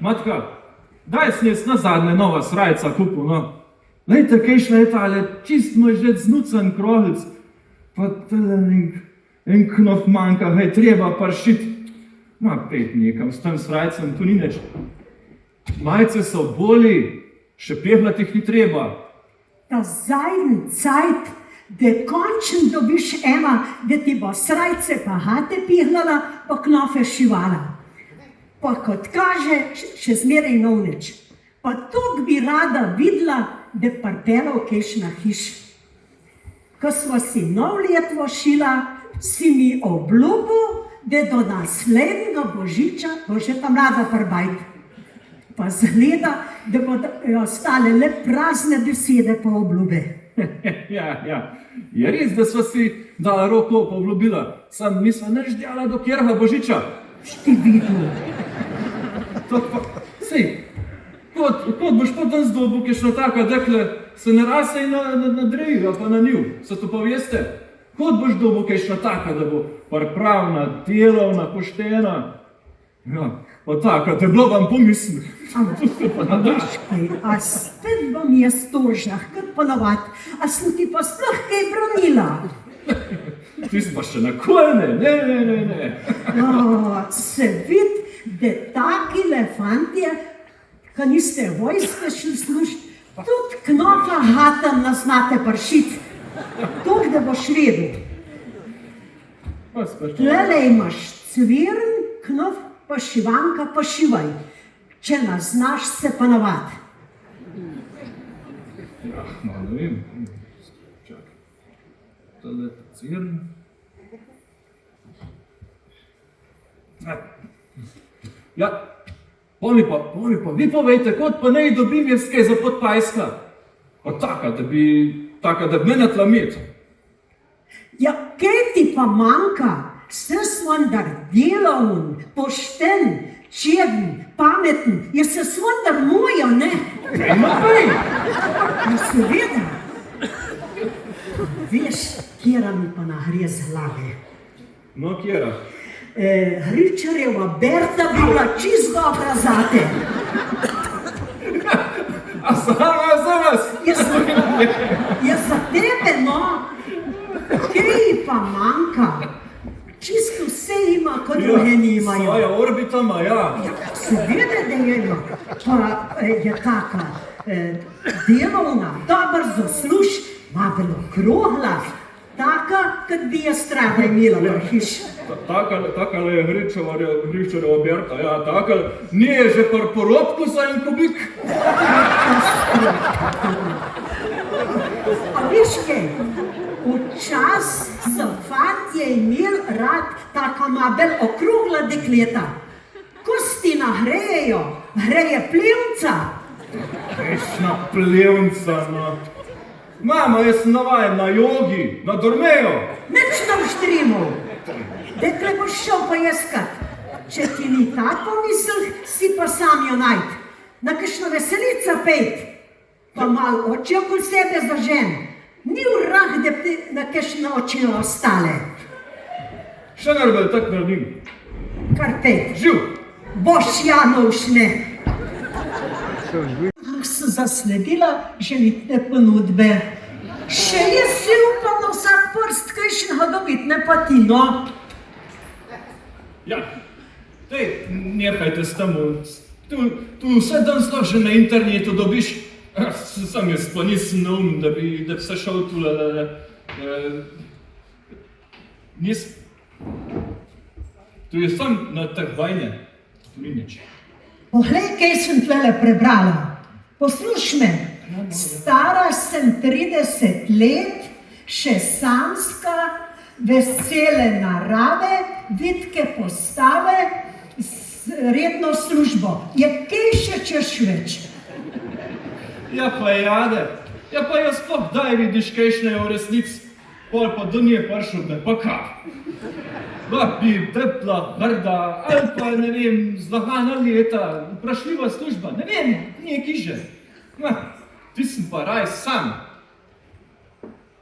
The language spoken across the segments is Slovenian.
Matka, daj snes na zadnje nova srajca kupu, no. Lejte, kejšna je tale, čist moj že znucan krohlc, pa tele en knof manjka, hej, treba paršit. Ma, pet nekam, s tem srajcem, tu ni neč. Majce so boli, še pehlati jih ni treba. Ta zadnji cajt, da končno dobiš ema, da ti bo srajce pa hate pihlala, pa knofe šivala. Pa kot kaže, še zmeraj novneč. Pa tok bi rada videla, da parpela v kejšna hiš. Ko smo si nov let vošila, si mi obljubil, da do naslednjega božiča bo že ta mlada prbajt. Pa zgleda, da bodo ostale le prazne besede pa obljube. Ja, je res, da sva si dala roko pa obljubila, sam nisva nič djala do kjerga božiča. Šti videl. Sej, kot boš potem zdobil, kešna taka dekle, se ne rasej na drevi, pa na njiv, se to poveste? Kot boš dobil kešna taka, da bo pripravna, delovna, poštena? Ja, pa taka, da je bilo vam pomisli. A spet bom jaz tožna, kot ponovat, a sem ti pa sploh kaj branila? Ti si pa še na kolne, ne. Se vidi, da taki elefantje, ko niste vojske šli služiti, tudi knofa hatam nas znate pršiti. Tok, da boš vedel. Tlele imaš cvirn, knof, pa šivanka, pa šivaj. Če nas znaš se pa navad. Ja, no, ne vem. Čakaj. Tale cvirn. Ja, pomi pa, vi povejte, kot pa ne dobim jaz kaj za podpajska. Pa taka, da bi mene tlamet. Ja, kaj ti pa manjka? Vse svondar delovn, pošten, čeden, pameten, je se svondar mojo, ne? Kaj ima pej? Ja, seveda. Veš, kjera mi pa nagre z glave. No, kjera? Hričarjeva Berta bi bila čist dobra zate. A sama za vas? Ja, za tebe, no. Kaj pa manjka? Čisto vse ima, kot druge nimajo. Svoja orbita ima, ja. Seveda, da je ima. Pa je taka delovna, dober zasluž, malo krogla, taka, kot bi je strada imela v hiš. Takale je Hričarjeva Berta, ja, takale. Nije že par porobku za en kubik. A veš kaj? Včas so fantje imel rad taka mabel okrogla dekleta. Kosti nahrejejo, hreje plevca. Kešna plevnca, no. Mama, jaz sem navajen na jogi, na dormejo. Neč nam štrimov. Dekle boš šel pa jeskat. Če ti ni ta pomisel, si pa sam jo najd. Na kakšno veselica pejt. Pa mal oči okoli sebe zažen. Ni vrah, da bi na kakšne oči ostale. Še naredil, tak naredim. Kar pejt. Živ. Boš Janovšne. Sem zasledila želitne ponudbe. Še jaz si upam na vsak prst kakšnega dobitne pati, no. Ja, tej, nehajte s tem. Tu vse danes to že na internetu dobiš. Sam jaz pa nisem naum, da bi se šel tule. Tu je sam na teh vajne. Tu ni nič. Poglej, kaj sem tlele prebrala. Posluš me, stara sem 30 let, še samska, vesele narave, vitke postave, redno službo. Je kaj še češ več? Ja pa jade, ja pa jaz pa kdaj vidiš kajšne v resnici, pol pa do nje prišel, da pa kak. Bi tepla, brda, ali pa ne vem, zlagana leta, vprašljiva služba, ne vem, neki že. Ti sem pa raj sam.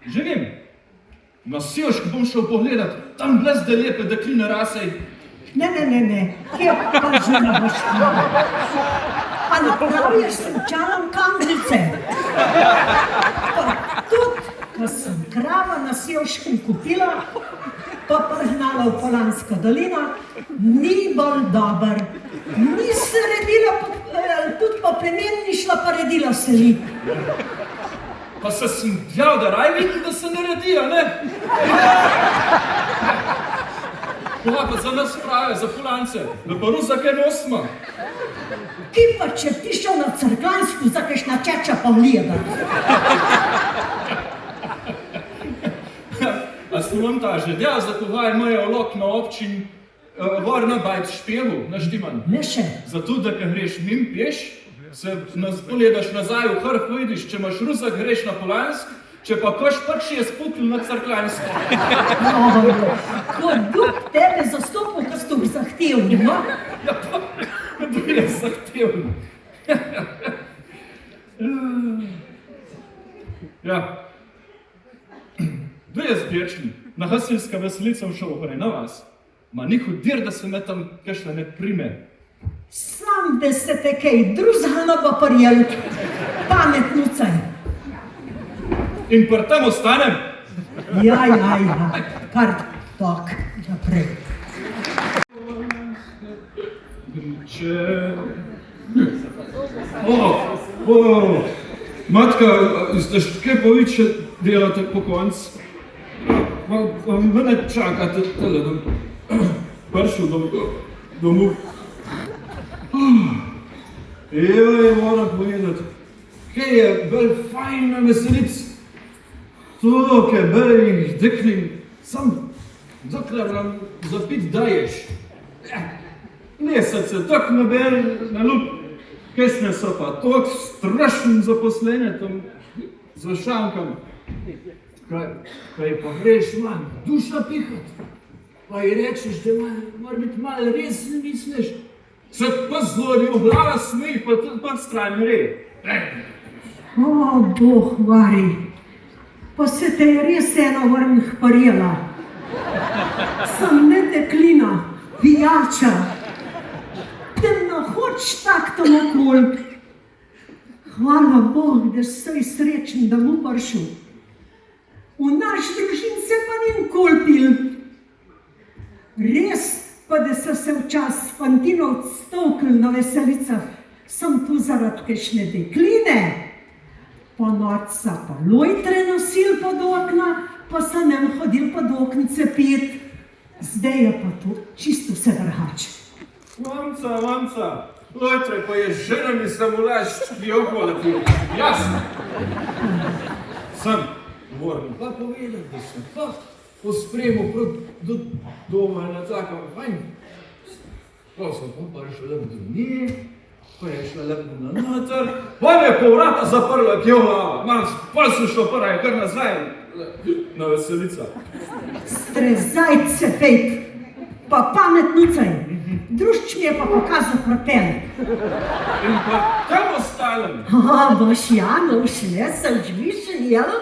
Že vem, na Siošk bom šel pogledat, tam blezde lepe dekline rasej, Ne, kje pa že ne boš a napraviš sem čalam kamrice. Pa tudi, ko sem krava na Sevškem kupila, pa prehnala v Polansko dolino, ni bolj dober. Ni se redila, tudi po plemen ni šla, pa redila se li. Pa se sem djal, da raj vidim, da se ne redijo, ne? Boga pa za nas prave, za Polance, da pa Rusa kaj nosimo. Ki pa če ti šel na Cerkljansko, za kakšna čeča pa vlijeda. A sem vam ta že djal, za koga imajo olok na občin Vorna bajt špevu, na Štiman. Ne še. Zato, da ko greš mim peš, se pogledaš nazaj v Hrh, vidiš, če imaš Rusa, greš na Polansk, če pa koš pač je spukl na Cerkljansko. Ko duh tebe zastopil, ko si to zahtevni, no? Ja, pa, to je zahtevno. Ja. Kdo je zbirčni? Na Hasilska veselica v šel oprej na vas. Ma ni hudir, da se me tam kakšna ne prime. Sam, da se te kaj druzgano pa prijel, pametnucaj. In pri tem ostanem? Ja, kar tak naprej. Matka, ste kaj poviče delate po konc? Mene čakate tele, da prišel domov. Joj, moram povedati, kaj je bolj fajn na veselic. To, kaj bolj deklim, sam dokler nam zapit daješ. Mesece, tak naberi na lup, kesne so pa tok strašen zaposlene tam za šankam. Kaj pa greš man, duša pihat, pa ji rečeš, da mora biti malo resen, misliš. Se pa zlodi v glava smej, pa tudi pa stran red. O, Bog vari, pa se te je res eno vrnih parijela. Sem ne deklina, vijača. Temno hoč tak tam okol. Hvala Bog, da si srečen, da mu prišel. V naš družin se pa ni nikoli pil. Res pa, da so se včas fantinov stolkli na veselicah, sem tu zaradi kakšne dekline. Po nočca pa lojtre nosil pod okna, pa so nam hodil pod oknice pit. Zdaj je pa to čisto vse drugače. Mamca, lojtre pa je žena mi samolaž, bi okoli. Jasno. Sem. Moram pa povedati, da sem pa pospremil do doma na tako fajn. Pa sem pa prišel lep do nje, pa je šla lepo na noter, pa me je po vrata zaprla, pa sem šel praj kar nazaj na veselica. Strezajce pejt, pa pametnucaj, drušč mi je pa pokazal protel. In pa tam ostalem. Boš Jano, šle se učvišen, jel?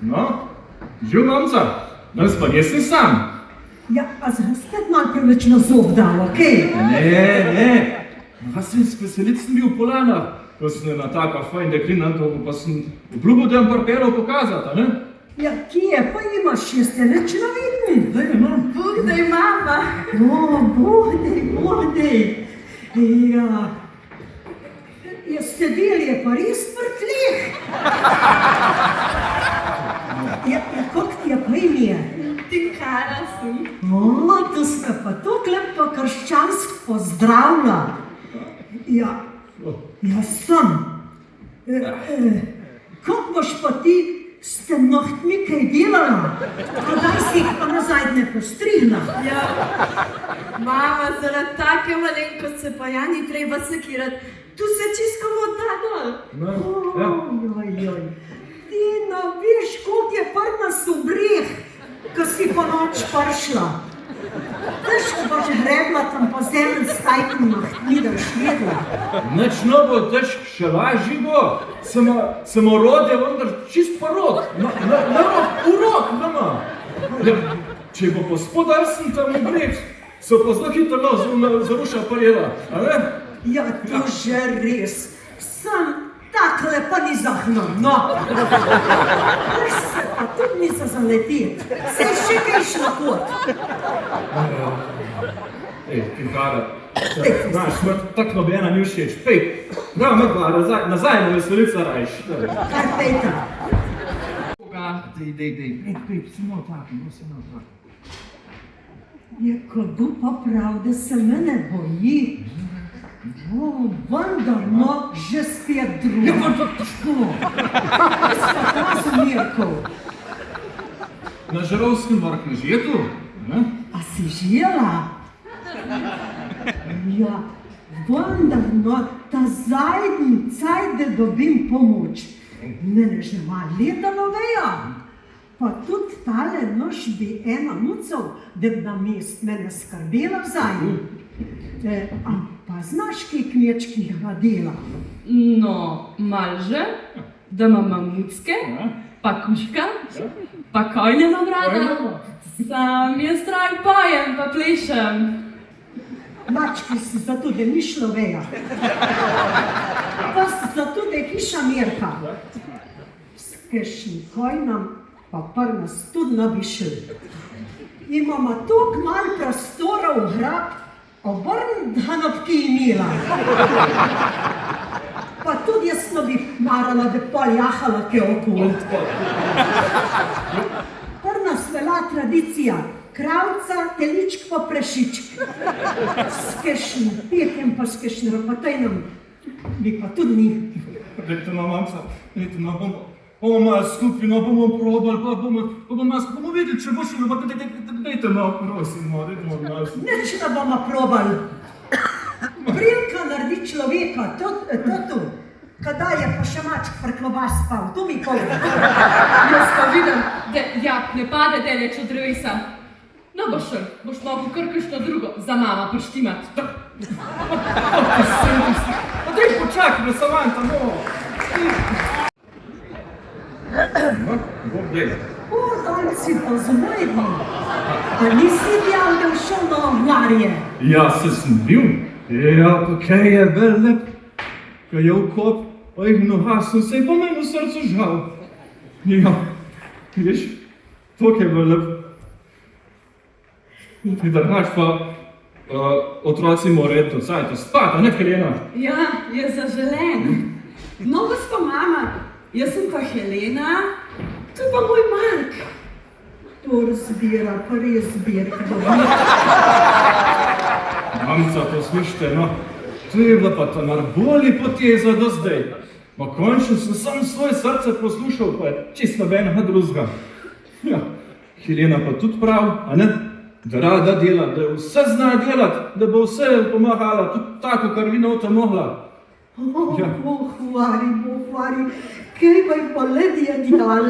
No, živ mamca, danes pa nisi sam. Ja, a spet malo preveč na zob dal, okej? Ne, Hasilsk veselic sem bil v Polanah, ko sem na taka fajn deklina, pa sem obljubil, da vam parperov pokazati, ne? Ja, kje, pa imaš še ste nič na vidni? Daj, imam. Bog daj, mama. O, Bog daj. Ja, sedel je pa res prtlih. Ja, koliko ti je pa ime? Tinkara sem. O, to ste pa tako lepo krščansko pozdravlja. Ja, sem. Kako boš pa ti s tem nohtmi kaj delala? Kdaj si jih pa nazaj ne postrihla? Ja, mama, zaradi take malenkost se pa ja ni treba sekirati. Tu se čisto voda dol. Ojojoj, ti no veš, koliko je prnas v breh, ko si po noč prišla. Težko boš grebla tam po zemlji s tajkom nohtmi, da boš jedla. Nič no bo težko še lažji bo. Samo rod je vendar čist pa rod. Na rok, urok, nama. Če bo gospodarstven tam obred, so pa zelo hitro zaruša parjela, a ne? Ja, to že res. Sam takle pa ni zahnal, no. Veš se pa tudi ni za zaleteti. Sej še kaj šla pot. Ej, Kinkara, znaš, tak nobena ni všeč. Pej, prav Medvara, nazaj na veselica rajš. Kar pejta. Dej, samo tako. Je kodu pa prav, da se mene boji. Vendar, no, že spet druga. Ja, pa težko. Spata Mirkov. Na Žarovskem vrhu že tu, ne? A si žela? Ja, vendar, no, ta zadnji cajt, da dobim pomoč. Mene že malo leta noveja. Pa tudi tale nož bi ena nucov, da bi na mest mene skrbela vzaj. Pa znaš, kaj kmečkega dela? No, mal že, da imam mucke, pa kuška, pa konjena brada. Sam je strah pojem, pa plešem. Mački si zato, da ni šloveja. Pa si zato, da je hiša Mirka. S kakšnim kojnam pa nas tudi ne bi šel. Imamo toliko malo prostora v grab, da ne bi imela. Pa tudi jaz ne bi marala, da pol jahala kaj okoli. Nas velja tradicija, kravca, teličk pa prešičk. S kakšnim petjem pa s kakšnim ropotajnom bi pa tudi ni. Dajte no, mamca, bomo malo skupaj, no, bomo probali, pa bomo videli, če bo šlo, pa dajte no, prosim, no, dajte malo. Nič ne bomo probali. Brilka naredi človeka, to tu. Kadaj je pa še mačk preklobas spal, to mi povedi. Jaz pa vidim, da jak ne pade deleč od drevesa. No boš šel, boš mogel kar kakšno drugo za mama prištimat. Daj počakaj, da Samanta, no. Bog dej. O, dan si pa zmojni. A nisi dijal, da je šel na Varje? Ja, se sem bil. Ja, pa kaj je bil lep. Kaj je vkop, ojih noha, sem se pa meni v srcu žal. Ja, vidiš, to je bil lep. Drugač pa otroci morajo to cajto spati, a ne Helena? Ja, je zaželen. No, gospa mama, jaz sem pa Helena, tu pa moj Mark. To razbira, pa res zbira. Mamca, poslušajte, no. To je bila pa ta najbolj poteza do zdaj. Ma končno sem sam svoje srce poslušal, pa je čisto nobenega drugega. Ja, Helena pa tudi prav, a ne? Da rada dela, da vse zna delati, da bo vse pomagala, tudi tako, kar vi novta mogla. Ja. Bohvari, kaj pa je pa ledje djal.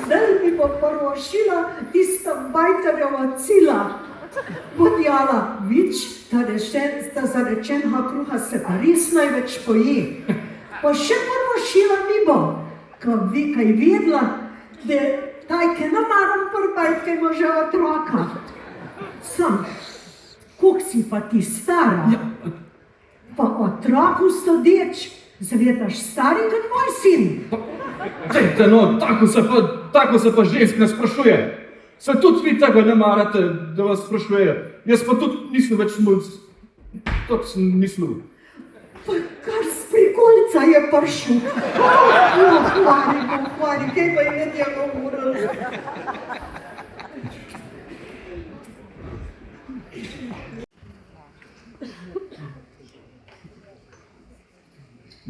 Zdaj bi pa prvošila tista bajtarjeva cila. Podjala, vič, ta zarečenega kruha se pa res največ poje. Pa še prvošila mi bo, kaj vedla, da tajke namaram prbajt, kaj ima že otroka. Sam, koliko si pa ti stara? Pa otroku sodeč, zavedaš stari kot moj sin. Dajte no, tako se pa žensk ne sprašuje. Se tudi vi tega ne marate, da vas sprašujejo. Jaz pa tudi nisem več mulc. Tako sem mislil. Pa kar z prikolca je prišel. Bohvari, kaj pa je ljudje govorili?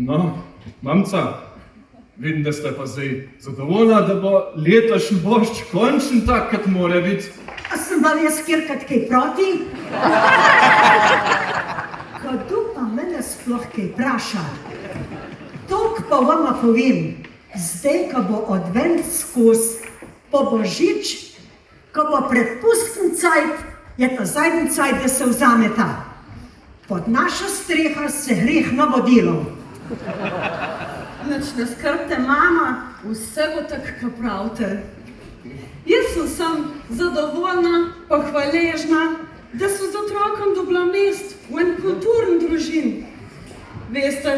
No, mamca, vidim, da ste pa zdaj zadovoljna, da bo letošnji bošč končen tak, kot mora biti. A sem vam jaz kjerkat kaj proti? Kdo pa mene sploh kaj vpraša? Toliko pa vama povem, zdaj, ko bo advent skozi, po Božič, ko bo predpustni cajt, je ta zadnji cajt, da se vzameta. pod našo streho se greh ne bo delal. Nič ne skrbite, mama, vse bo tako, kot pravite. Jaz sem zadovoljna, pa hvaležna, da so z otrokom dobila mest v en kulturni družin. Veste,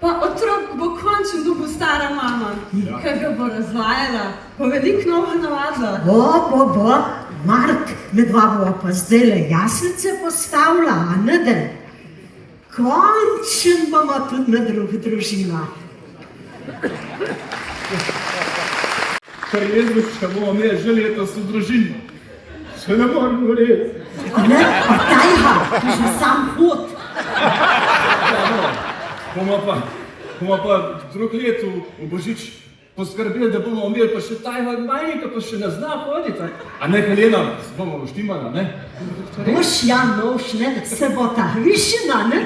pa otrok bo končno dobil stara mama, ki ga bo razvajala, pa veliko novega navadila. Bo, Mark, medva bova pa zdajle jaslice postavila, a ne da? Končen bomo tudi na drugih družinah. Kar Jezuška bomo imeli že letos v družino. Se ne morem govoriti. Ne, pa tajha, že sam hod. Bomo pa drug let v Božič poskrbeli, da bomo imeli pa še tajva majnika, pa še ne zna hoditi. A ne, Helena, bomo štimala, ne? Boš, ja, noš, ne, se bo ta višina, ne,